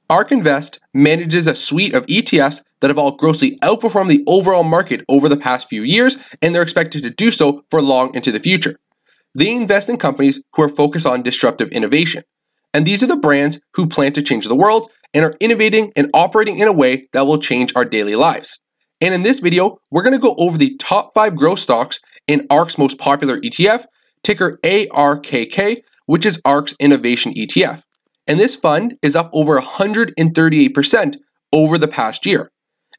ARK Invest manages a suite of ETFs that have all grossly outperformed the overall market over the past few years, and they're expected to do so for long into the future. They invest in companies who are focused on disruptive innovation. And these are the brands who plan to change the world and are innovating and operating in a way that will change our daily lives. And in this video, we're going to go over the top 5 growth stocks in ARK's most popular ETF, ticker ARKK, which is ARK's Innovation ETF. And this fund is up over 138% over the past year.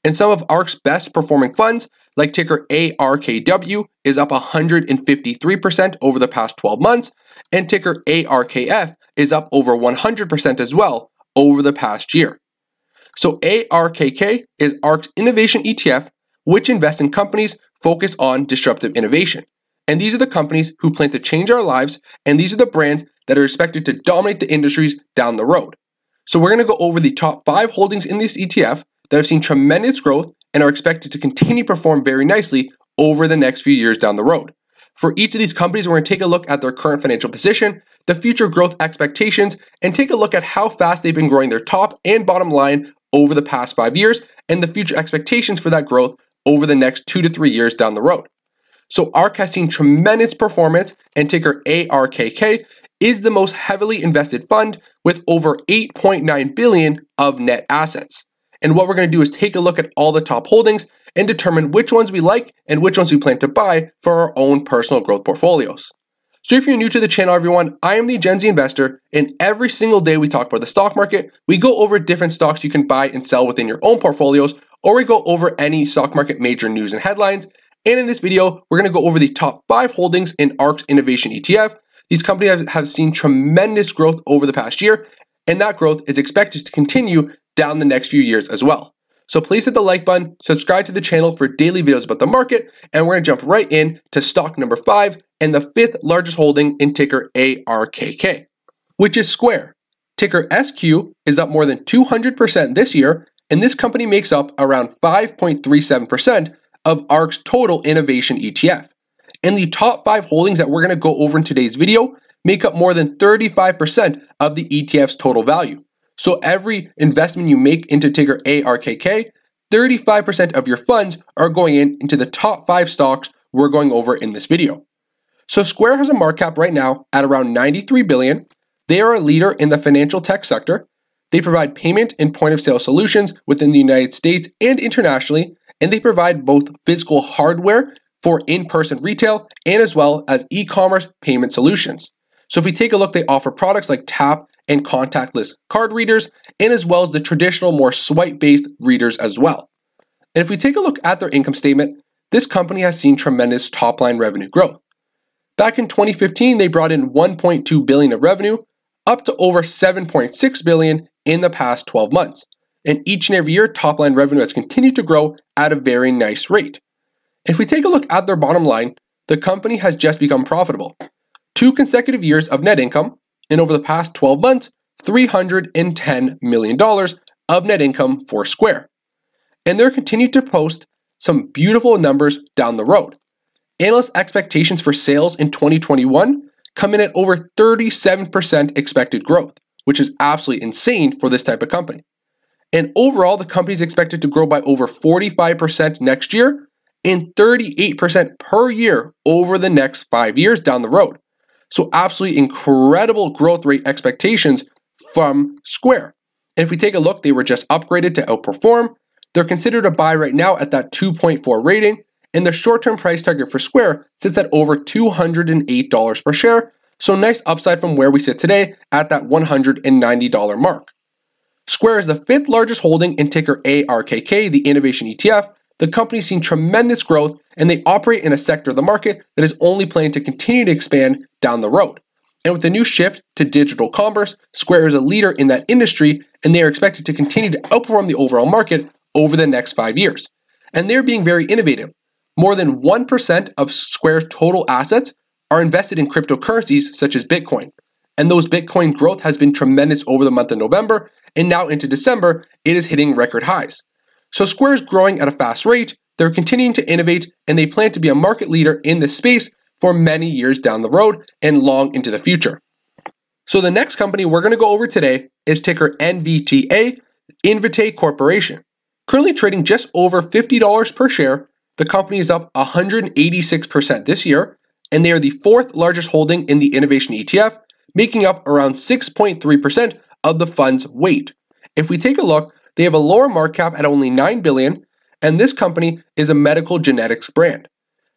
And some of ARK's best performing funds, like ticker ARKW, is up 153% over the past 12 months, and ticker ARKF is up over 100% as well over the past year. So ARKK is ARK's Innovation ETF, which invests in companies focused on disruptive innovation. And these are the companies who plan to change our lives, and these are the brands that are expected to dominate the industries down the road. So we're going to go over the top 5 holdings in this ETF that have seen tremendous growth and are expected to continue to perform very nicely over the next few years down the road. For each of these companies, we're going to take a look at their current financial position, the future growth expectations, and take a look at how fast they've been growing their top and bottom line over the past 5 years, and the future expectations for that growth over the next 2 to 3 years down the road. So ARK has seen tremendous performance, and ticker ARKK is the most heavily invested fund with over $8.9 billion of net assets. And what we're going to do is take a look at all the top holdings and determine which ones we like and which ones we plan to buy for our own personal growth portfolios. So if you're new to the channel, everyone, I am the Gen Z Investor, and every single day we talk about the stock market. We go over different stocks you can buy and sell within your own portfolios, or we go over any stock market major news and headlines. And in this video, we're going to go over the top 5 holdings in ARK's Innovation ETF. These companies have seen tremendous growth over the past year, and that growth is expected to continue down the next few years as well. So please hit the like button, subscribe to the channel for daily videos about the market, and we're going to jump right in to stock number 5 and the 5th largest holding in ticker ARKK, which is Square. Ticker SQ is up more than 200% this year, and this company makes up around 5.37% of ARK's total innovation ETF. And the top 5 holdings that we're going to go over in today's video make up more than 35% of the ETF's total value. So every investment you make into ticker ARKK, 35% of your funds are going into the top 5 stocks we're going over in this video. So Square has a market cap right now at around $93 billion. They are a leader in the financial tech sector. They provide payment and point of sale solutions within the United States and internationally, and they provide both physical hardware for in-person retail and as well as e-commerce payment solutions. So if we take a look, they offer products like tap and contactless card readers, and as well as the traditional, more swipe-based readers as well. And if we take a look at their income statement, this company has seen tremendous top-line revenue growth. Back in 2015, they brought in $1.2 billion of revenue, up to over $7.6 billion in the past 12 months. And each and every year, top-line revenue has continued to grow at a very nice rate. If we take a look at their bottom line, the company has just become profitable. 2 consecutive years of net income, and over the past 12 months, $310 million of net income for Square. And they're continuing to post some beautiful numbers down the road. Analyst expectations for sales in 2021 come in at over 37% expected growth, which is absolutely insane for this type of company. And overall, the company is expected to grow by over 45% next year and 38% per year over the next 5 years down the road. So absolutely incredible growth rate expectations from Square. And if we take a look, they were just upgraded to outperform. They're considered a buy right now at that 2.4 rating, and the short-term price target for Square sits at over $208 per share. So nice upside from where we sit today at that $190 mark. Square is the 5th largest holding in ticker ARKK, the Innovation ETF. The company's seen tremendous growth, and they operate in a sector of the market that is only planning to continue to expand down the road. And with the new shift to digital commerce, Square is a leader in that industry, and they are expected to continue to outperform the overall market over the next 5 years. And they're being very innovative. More than 1% of Square's total assets are invested in cryptocurrencies such as Bitcoin. And those Bitcoin growth has been tremendous over the month of November, and now into December, it is hitting record highs. So Square is growing at a fast rate, they're continuing to innovate, and they plan to be a market leader in this space for many years down the road and long into the future. So the next company we're going to go over today is ticker NVTA, NVTA Corporation. Currently trading just over $50 per share, the company is up 186% this year, and they are the fourth largest holding in the Innovation ETF, making up around 6.3% of the fund's weight. If we take a look, they have a lower market cap at only $9 billion, and this company is a medical genetics brand.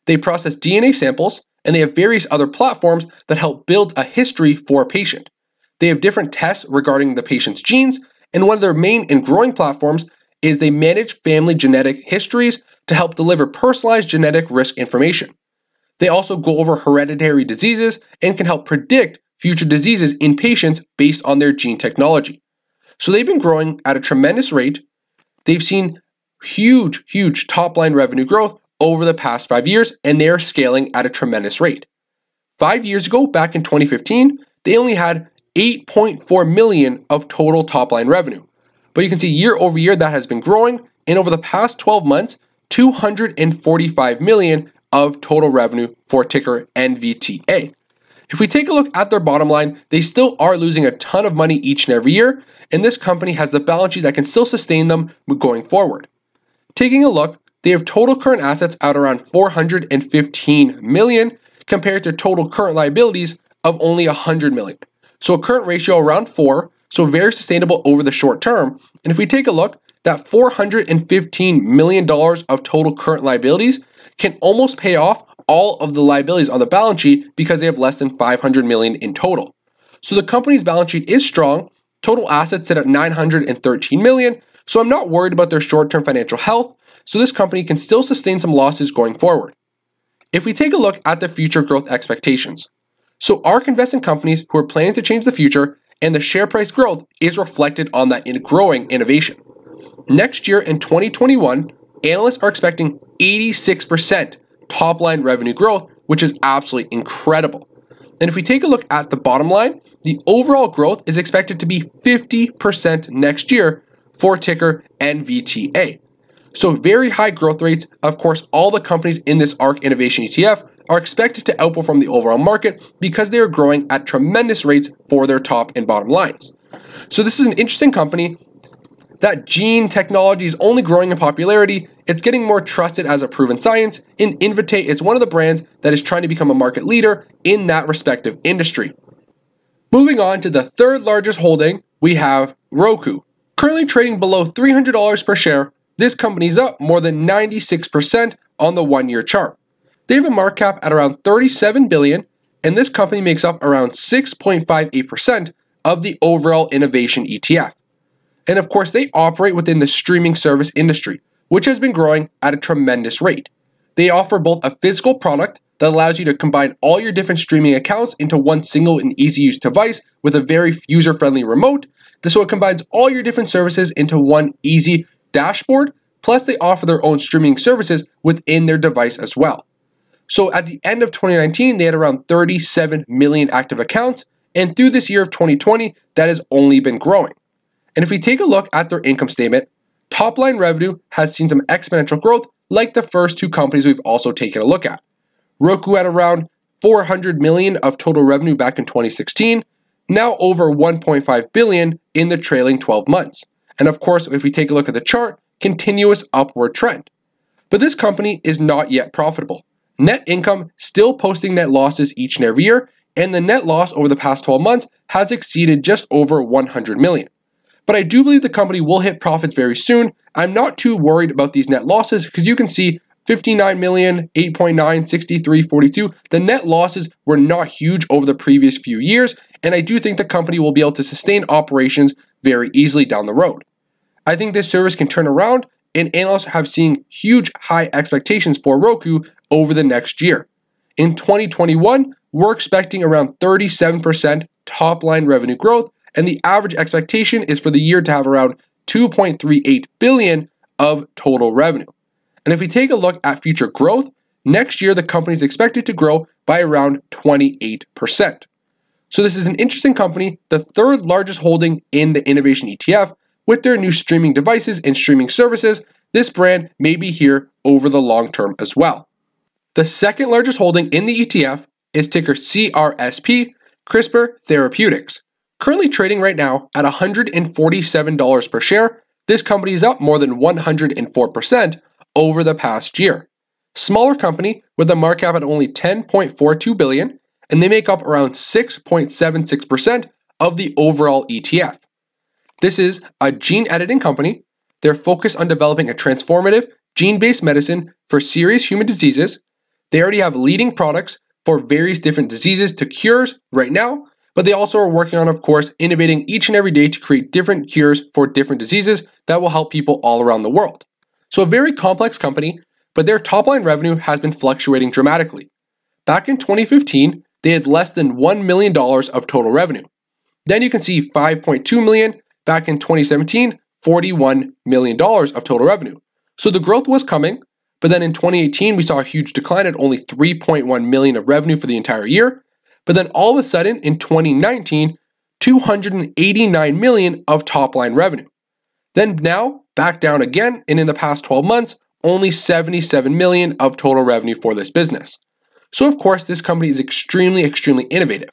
They process DNA samples, and they have various other platforms that help build a history for a patient. They have different tests regarding the patient's genes, and one of their main and growing platforms is they manage family genetic histories to help deliver personalized genetic risk information. They also go over hereditary diseases and can help predict future diseases in patients based on their gene technology. So they've been growing at a tremendous rate. They've seen huge top-line revenue growth over the past 5 years, and they are scaling at a tremendous rate. 5 years ago, back in 2015, they only had $8.4 million of total top-line revenue. But you can see year over year that has been growing, and over the past 12 months, $245 million of total revenue for ticker NVTA. If we take a look at their bottom line, they still are losing a ton of money each and every year, and this company has the balance sheet that can still sustain them going forward. Taking a look, they have total current assets at around $415 million compared to total current liabilities of only $100 million. So a current ratio around 4, so very sustainable over the short term. And if we take a look, that $415 million of total current liabilities can almost pay off all of the liabilities on the balance sheet because they have less than $500 million in total. So the company's balance sheet is strong. Total assets sit at $913 million. So I'm not worried about their short-term financial health. So this company can still sustain some losses going forward. If we take a look at the future growth expectations. So ARK invests in companies who are planning to change the future, and the share price growth is reflected on that growing innovation. Next year in 2021, analysts are expecting 86% top-line revenue growth, which is absolutely incredible. And if we take a look at the bottom line, the overall growth is expected to be 50% next year for ticker NVTA. So very high growth rates. Of course, all the companies in this ARK Innovation ETF are expected to outperform the overall market because they are growing at tremendous rates for their top and bottom lines. So this is an interesting company. That gene technology is only growing in popularity. It's getting more trusted as a proven science, and NVTA is one of the brands that is trying to become a market leader in that respective industry. Moving on to the third largest holding, we have ROKU. Currently trading below $300 per share, this company is up more than 96% on the 1-year chart. They have a market cap at around $37 billion, and this company makes up around 6.58% of the overall innovation ETF. And of course, they operate within the streaming service industry, which has been growing at a tremendous rate. They offer both a physical product that allows you to combine all your different streaming accounts into one single and easy-use device with a very user-friendly remote. So it combines all your different services into one easy dashboard, plus they offer their own streaming services within their device as well. So at the end of 2019, they had around 37 million active accounts, and through this year of 2020, that has only been growing. And if we take a look at their income statement, top-line revenue has seen some exponential growth like the first two companies we've also taken a look at. ROKU had around $400 million of total revenue back in 2016, now over $1.5 billion in the trailing 12 months. And of course, if we take a look at the chart, continuous upward trend. But this company is not yet profitable. Net income still posting net losses each and every year, and the net loss over the past 12 months has exceeded just over $100 million. But I do believe the company will hit profits very soon. I'm not too worried about these net losses because you can see 59 million, 8.9, 63, 42. The net losses were not huge over the previous few years, and I do think the company will be able to sustain operations very easily down the road. I think this service can turn around, and analysts have seen huge high expectations for ROKU over the next year. In 2021, we're expecting around 37% top-line revenue growth, and the average expectation is for the year to have around $2.38 billion of total revenue. And if we take a look at future growth, next year the company is expected to grow by around 28%. So this is an interesting company, the third largest holding in the Innovation ETF. With their new streaming devices and streaming services, this brand may be here over the long term as well. The second largest holding in the ETF is ticker CRSP, CRISPR Therapeutics. Currently trading right now at $147 per share, this company is up more than 104% over the past year. Smaller company with a market cap at only $10.42 billion, and they make up around 6.76% of the overall ETF. This is a gene editing company. They're focused on developing a transformative gene-based medicine for serious human diseases. They already have leading products for various different diseases to cures right now, but they also are working on, of course, innovating each and every day to create different cures for different diseases that will help people all around the world. So a very complex company, but their top-line revenue has been fluctuating dramatically. Back in 2015, they had less than $1 million of total revenue. Then you can see $5.2 million. Back in 2017, $41 million of total revenue. So the growth was coming, but then in 2018, we saw a huge decline at only $3.1 million of revenue for the entire year. But then all of a sudden, in 2019, $289 million of top-line revenue. Then now, back down again, and in the past 12 months, only $77 million of total revenue for this business. So of course, this company is extremely innovative.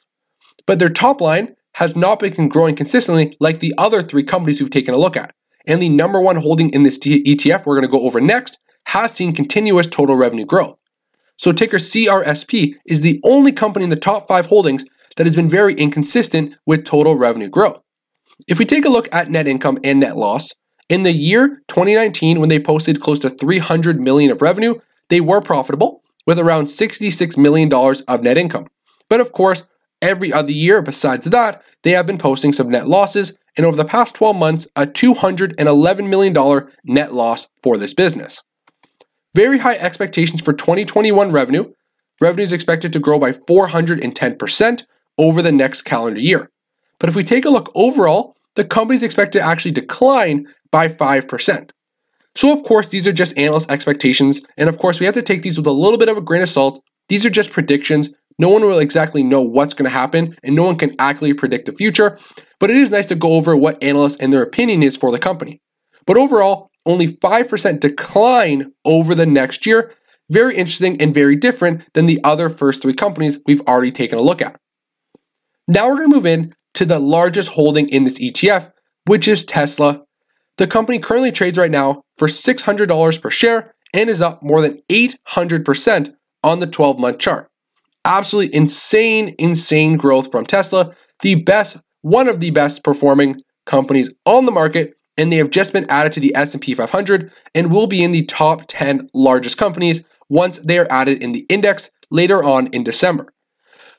But their top line has not been growing consistently like the other three companies we've taken a look at. And the number one holding in this ETF we're going to go over next has seen continuous total revenue growth. So ticker CRSP is the only company in the top 5 holdings that has been very inconsistent with total revenue growth. If we take a look at net income and net loss, in the year 2019, when they posted close to $300 million of revenue, they were profitable with around $66 million of net income. But of course, every other year besides that, they have been posting some net losses, and over the past 12 months, a $211 million net loss for this business. Very high expectations for 2021 revenue. Revenue is expected to grow by 410% over the next calendar year. But if we take a look overall, the company is expected to actually decline by 5%. So of course, these are just analyst expectations, and of course, we have to take these with a little bit of a grain of salt. These are just predictions. No one will exactly know what's going to happen, and no one can accurately predict the future, but it is nice to go over what analysts and their opinion is for the company. But overall, only 5% decline over the next year. Very interesting and very different than the other first 3 companies we've already taken a look at. Now we're going to move in to the largest holding in this ETF, which is Tesla. The company currently trades right now for $600 per share and is up more than 800% on the 12-month chart. Absolutely insane growth from Tesla, one of the best performing companies on the market, and they have just been added to the S&P 500 and will be in the top 10 largest companies once they are added in the index later on in December.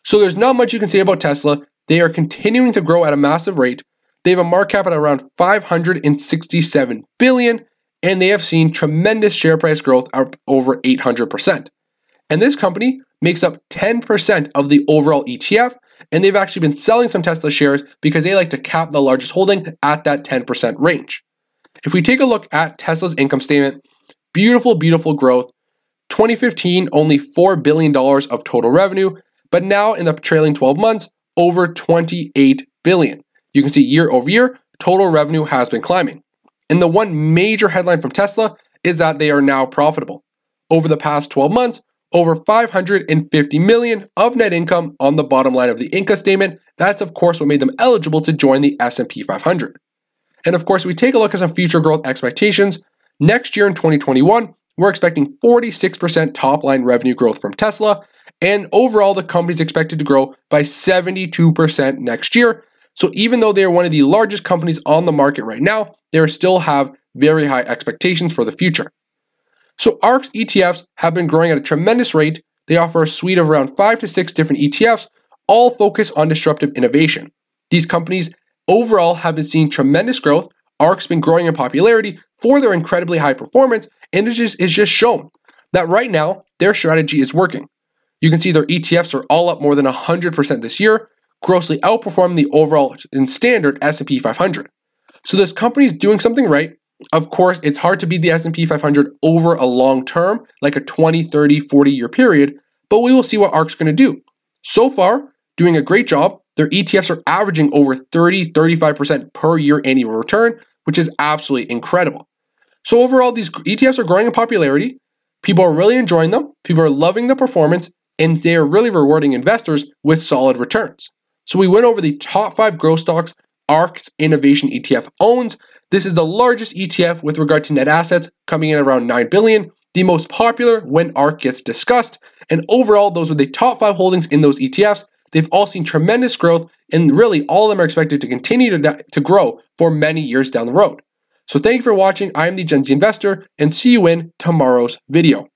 So there's not much you can say about Tesla. They are continuing to grow at a massive rate. They have a market cap at around $567 billion, and they have seen tremendous share price growth of over 800%. And this company makes up 10% of the overall ETF, and they've actually been selling some Tesla shares because they like to cap the largest holding at that 10% range. If we take a look at Tesla's income statement, beautiful growth. 2015, only $4 billion of total revenue, but now in the trailing 12 months, over $28 billion. You can see year over year, total revenue has been climbing. And the one major headline from Tesla is that they are now profitable. Over the past 12 months, over $550 million of net income on the bottom line of the income statement. That's of course what made them eligible to join the S&P 500. And of course, we take a look at some future growth expectations. Next year in 2021, we're expecting 46% top line revenue growth from Tesla. And overall, the company is expected to grow by 72% next year. So even though they are one of the largest companies on the market right now, they still have very high expectations for the future. So ARK's ETFs have been growing at a tremendous rate. They offer a suite of around 5 to 6 different ETFs, all focused on disruptive innovation. These companies overall have been seeing tremendous growth. ARK's been growing in popularity for their incredibly high performance, and it's just shown that right now their strategy is working. You can see their ETFs are all up more than 100% this year, grossly outperforming the overall and standard S&P 500. So this company is doing something right. Of course, it's hard to beat the S&P 500 over a long term, like a 20, 30, 40-year period, but we will see what ARK's going to do. So far, doing a great job. Their ETFs are averaging over 30-35% per year annual return, which is absolutely incredible. So overall, these ETFs are growing in popularity. People are really enjoying them. People are loving the performance, and they are really rewarding investors with solid returns. So we went over the top 5 growth stocks ARK's Innovation ETF owns. This is the largest ETF with regard to net assets, coming in around $9 billion, the most popular when ARK gets discussed. And overall, those were the top 5 holdings in those ETFs. They've all seen tremendous growth, and really all of them are expected to continue to grow for many years down the road. So thank you for watching. I am the Gen Z Investor, and see you in tomorrow's video.